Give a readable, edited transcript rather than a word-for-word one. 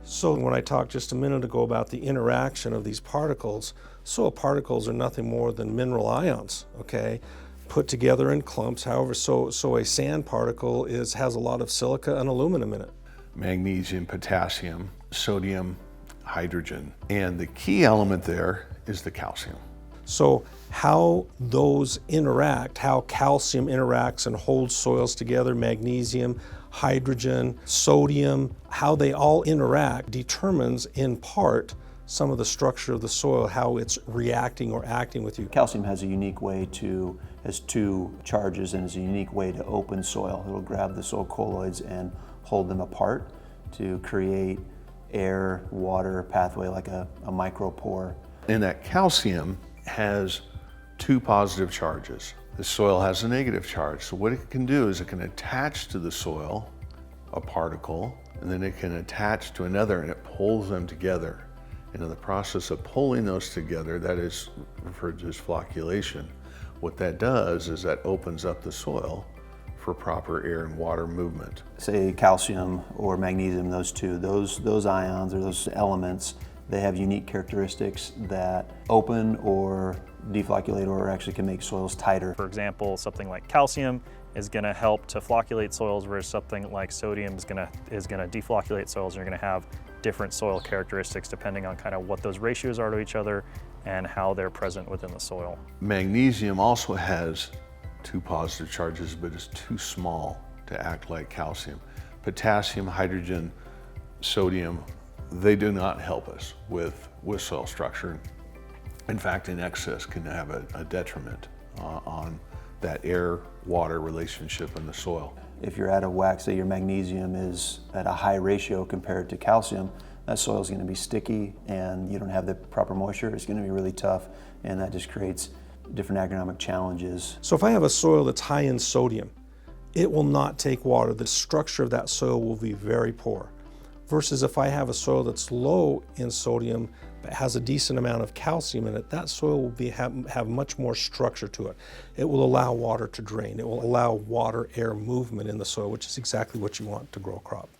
So when I talked just a minute ago about the interaction of these particles, soil particles are nothing more than mineral ions, okay, put together in clumps. However, so a sand particle has a lot of silica and aluminum in it. Magnesium, potassium, sodium, hydrogen. And the key element there is the calcium. So how those interact, how calcium interacts and holds soils together, magnesium, hydrogen, sodium, how they all interact determines in part some of the structure of the soil, how it's reacting or acting with you. Calcium has two charges and is a unique way to open soil. It'll grab the soil colloids and hold them apart to create air, water pathway like a micropore. And that calcium has two positive charges. The soil has a negative charge. So what it can do is it can attach to the soil a particle, and then it can attach to another, and it pulls them together. And in the process of pulling those together, that is referred to as flocculation. What that does is that opens up the soil for proper air and water movement. Say calcium or magnesium, those ions or those elements, they have unique characteristics that open or deflocculate or actually can make soils tighter. For example, something like calcium is going to help to flocculate soils, whereas something like sodium is going to deflocculate soils, and you're going to have different soil characteristics depending on kind of what those ratios are to each other and how they're present within the soil. Magnesium also has two positive charges, but is too small to act like calcium. Potassium, hydrogen, sodium, they do not help us with soil structure. In fact, in excess can have a detriment on that air-water relationship in the soil. If you're at a whack, say your magnesium is at a high ratio compared to calcium, that soil is going to be sticky and you don't have the proper moisture. It's going to be really tough, and that just creates different agronomic challenges. So if I have a soil that's high in sodium, it will not take water. The structure of that soil will be very poor. Versus if I have a soil that's low in sodium but has a decent amount of calcium in it, that soil will have much more structure to it. It will allow water to drain. It will allow water-air movement in the soil, which is exactly what you want to grow a crop.